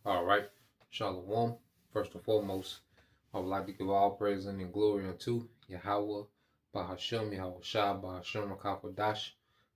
All right. Shalom. First and foremost, I would like to give all praise and glory unto Yahweh, Bahashem, Yahweh Shai, Bahashem, Kakodash.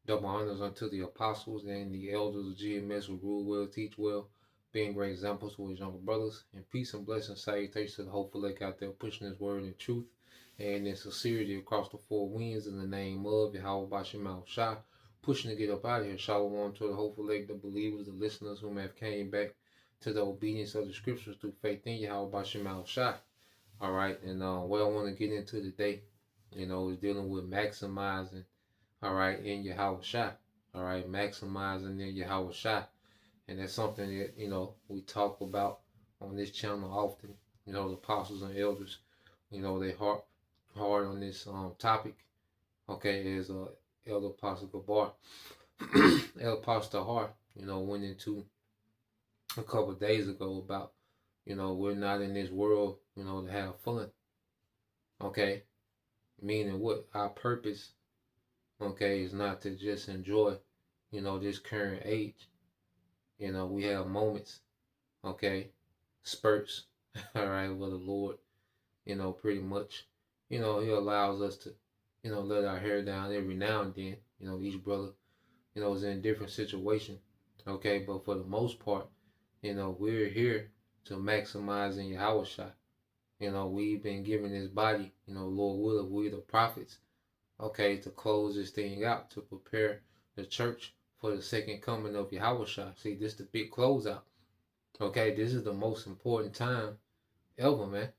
Double honors unto the apostles and the elders of GMS who rule well, teach well, being great examples to his younger brothers. And peace and blessings, salutations to the hopeful lake out there pushing his word in truth and in sincerity across the four winds in the name of Yahweh Bashem Shai, pushing to get up out of here. Shalom to the hopeful lake, the believers, the listeners who may have came back to the obedience of the scriptures through faith in Yahweh Bashem Shai. All right, and what I want to get into today, is dealing with maximizing, all right, in Yahweh Shai. All right, maximizing in Yahweh Shai. And that's something that, we talk about on this channel often. The apostles and elders, they hard on this topic. Okay, as Elder Apostle Gabar, Elder Apostle Hart, went into a couple of days ago about, we're not in this world, to have fun. Okay, meaning what? Our purpose, okay, is not to just enjoy, this current age. We have moments, okay, spurts, all right, where the Lord, pretty much, He allows us to, let our hair down every now and then. Each brother, is in a different situation, okay, but for the most part, we're here to maximize in Yahweh Shai. We've been given this body, Lord willing, we the prophets, okay, to close this thing out, to prepare the church for the second coming of Yahweh Shai. See, this is the big closeout. Okay, this is the most important time ever, man.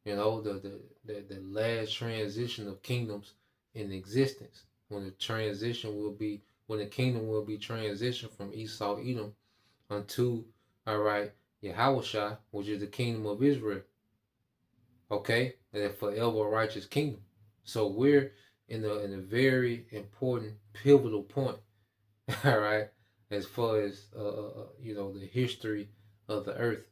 The last transition of kingdoms in existence. When the kingdom will be transitioned from Esau, Edom, unto, all right, Yahweh Shai, which is the kingdom of Israel. Okay, that forever righteous kingdom. So we're in a very important pivotal point, all right, as far as the history of the earth.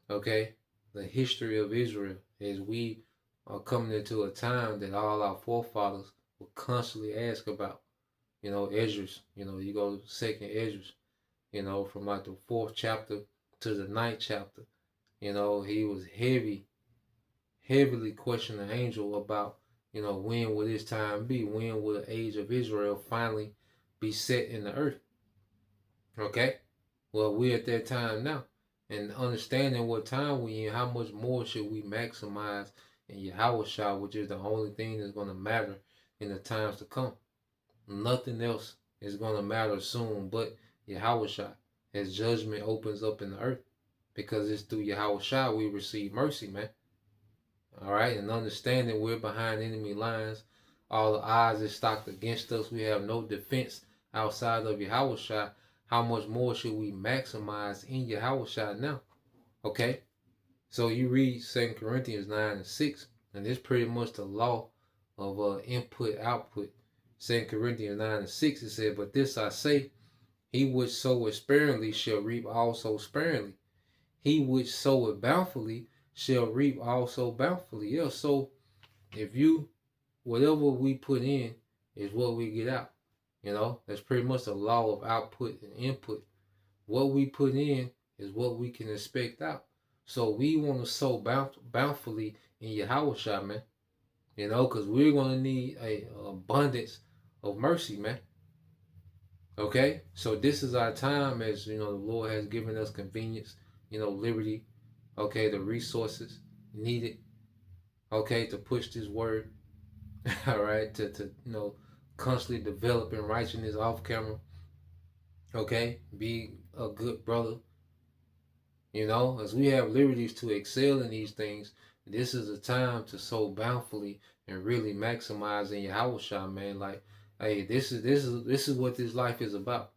Okay, the history of Israel, as we are coming into a time that all our forefathers will constantly ask about. Esdras. You go to Second Esdras. From like the 4th chapter to the 9th chapter. He was heavily questioning the angel about, when will this time be? When will the age of Israel finally be set in the earth? Okay? Well, we're at that time now. And understanding what time we in, how much more should we maximize in Yahweh Shai, which is the only thing that's going to matter in the times to come. Nothing else is going to matter soon but Yahweh Shai, as judgment opens up in the earth. Because it's through Yahweh Shai we receive mercy, man. All right, and understanding we're behind enemy lines, all the odds is stacked against us. We have no defense outside of Yahweh Shai. How much more should we maximize in Yahweh Shai now? Okay, so you read 2 Corinthians 9 and 6, and it's pretty much the law of input output. 2 Corinthians 9 and 6, it said, "But this I say, he which soweth sparingly shall reap also sparingly. He which soweth bountifully shall reap also bountifully." Yeah, so if whatever we put in is what we get out. That's pretty much the law of output and input. What we put in is what we can expect out. So we want to sow bountifully in Yahweh Shai, man. Because we're going to need a abundance of mercy, man. Okay? So this is our time, as, the Lord has given us convenience, liberty, okay, the resources needed, okay, to push this word, all right, to constantly developing righteousness off camera, okay, be a good brother, as we have liberties to excel in these things. This is a time to sow bountifully and really maximize in Yahweh Shai, man. Like, hey, this is what this life is about.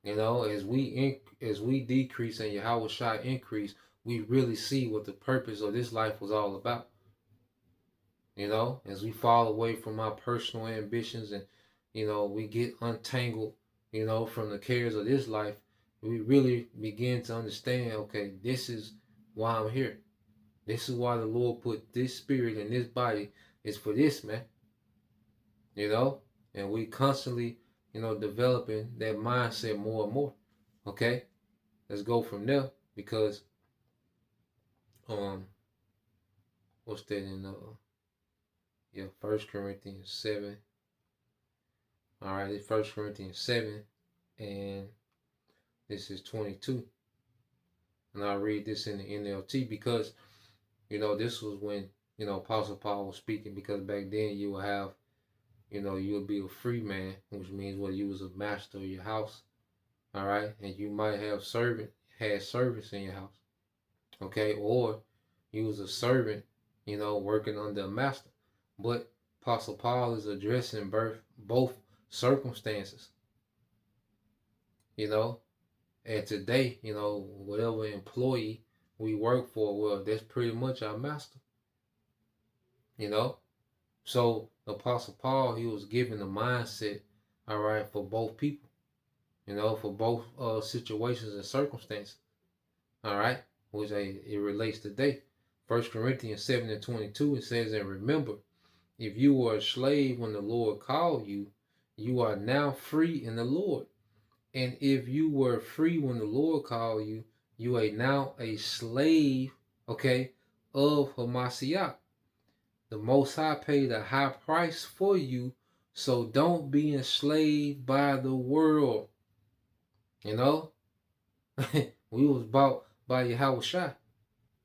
As we decrease and Yahweh Shai increase, we really see what the purpose of this life was all about. As we fall away from our personal ambitions and, we get untangled, from the cares of this life, we really begin to understand, okay, this is why I'm here. This is why the Lord put this spirit in this body, is for this, man. And we constantly, developing that mindset more and more. Okay? let's go from there, because um what's that in First Corinthians 7. All right, it's First Corinthians 7, and this is 22. And I'll read this in the NLT, because this was when Apostle Paul was speaking, because back then you will have, you'll be a free man, which means what, you was a master of your house. All right, and you might have had servants in your house, okay, or you was a servant, working under a master. But Apostle Paul is addressing both circumstances, and today, whatever employee we work for, well, that's pretty much our master, you know. So the Apostle Paul, he was given the mindset, all right, for both people, for both situations and circumstances, all right, which it relates today. 1 Corinthians 7 and 22, it says, and remember, if you were a slave when the Lord called you, you are now free in the Lord. And if you were free when the Lord called you, you are now a slave, okay, of Hamashiach. The Most High paid a high price for you, so don't be enslaved by the world. We was bought by Yahushua.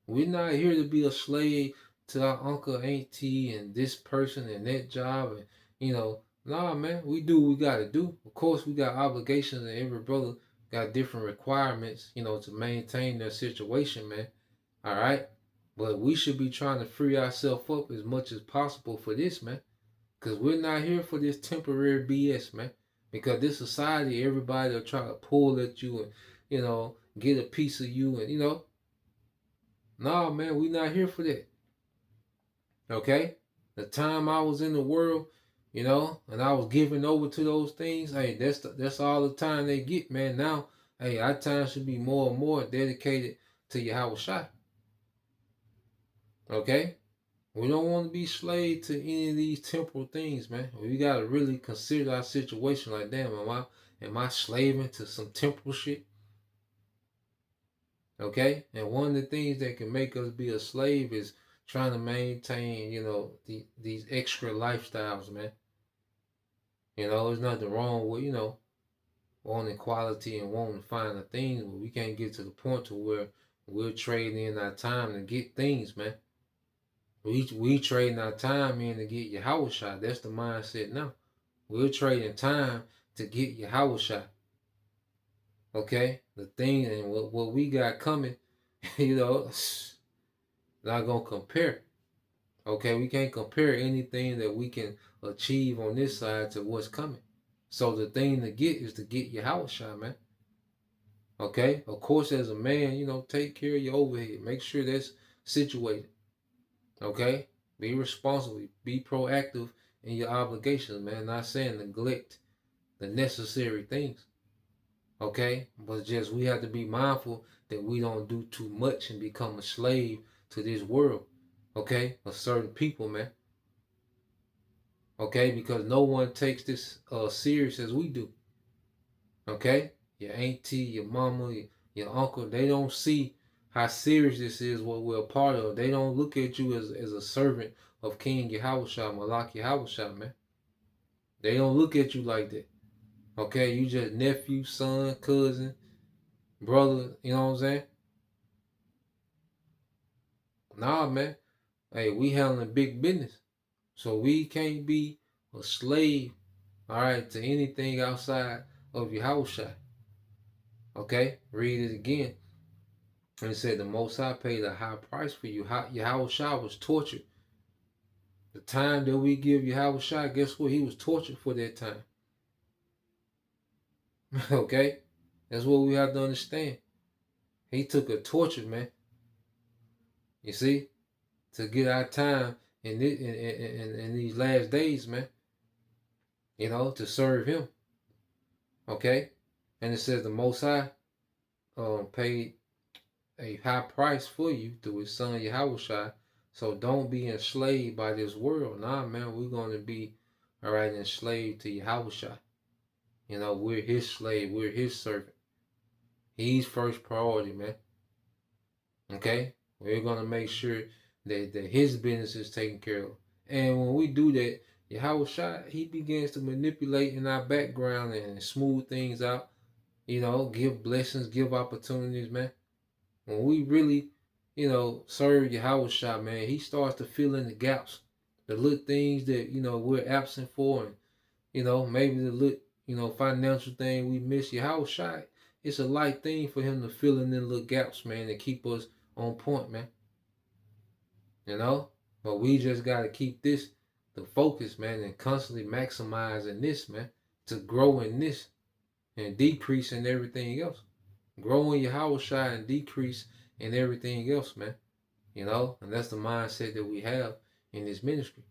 We're not here to be a slave to our uncle, auntie, and this person and that job, and nah, man, we do what we gotta do. Of course, we got obligations, and every brother got different requirements, to maintain their situation, man. All right, but we should be trying to free ourselves up as much as possible for this, man, because we're not here for this temporary BS, man. Because this society, everybody will try to pull at you and get a piece of you, and nah, man, we not here for that. Okay? The time I was in the world, and I was giving over to those things, hey, that's all the time they get, man. Now, hey, our time should be more and more dedicated to Yahushua. Okay? We don't want to be slave to any of these temporal things, man. We gotta really consider our situation. Like, damn, am I slaving to some temporal shit? Okay? And one of the things that can make us be a slave is trying to maintain, these extra lifestyles, man. There's nothing wrong with, wanting quality and wanting to find the things, but we can't get to the point to where we're trading in our time to get things, man. We trading our time in to get Yahushua. That's the mindset now. We're trading time to get Yahushua. Okay? The thing and what we got coming, not gonna compare. Okay, we can't compare anything that we can achieve on this side to what's coming. So the thing to get is to get Yahushua, man. Okay, of course, as a man, take care of your overhead. Make sure that's situated. Okay, be responsible, be proactive in your obligations, man. Not saying neglect the necessary things. Okay, but just we have to be mindful that we don't do too much and become a slave to this world. Okay, of certain people, man. Okay, because no one takes this serious as we do. Okay, your auntie, your mama, your uncle, they don't see how serious this is, what we're a part of. They don't look at you as a servant of King Yahushua, Malak Yahushua, man. They don't look at you like that. Okay, you just nephew, son, cousin, brother, you know what I'm saying? Nah, man. Hey, we handling big business. So we can't be a slave, all right, to anything outside of Yahushua. Okay, read it again. And it said the Most High paid a high price for you. Yahushua was tortured. The time that we give Yahushua, guess what? He was tortured for that time. Okay? That's what we have to understand. He took a torture, man. You see? To get our time in these last days, man. To serve him. Okay? And it says the Most High paid a high price for you through his son Yahushua. So don't be enslaved by this world. Nah, man, we're going to be, all right, enslaved to Yahushua. We're his slave. We're his servant. He's first priority, man. Okay? We're gonna make sure that his business is taken care of. And when we do that, Yahweh Shai, he begins to manipulate in our background and smooth things out, give blessings, give opportunities, man. When we really, serve Yahweh Shai, man, he starts to fill in the gaps, the little things that, we're absent for, and, maybe the little, financial thing we miss. Yahweh Shai, it's a light thing for him to fill in the little gaps, man, and keep us on point, man. But we just got to keep this the focus, man, and constantly maximizing this, man, to grow in this and decrease in everything else. Grow in Yahweh Shai and decrease in everything else, man. And that's the mindset that we have in this ministry,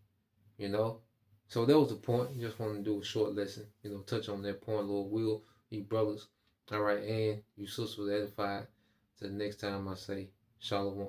you know. So that was the point. Just want to do a short lesson, touch on that point, Lord will, you brothers. All right, and you sisters edified. Till the next time I say, Shalom.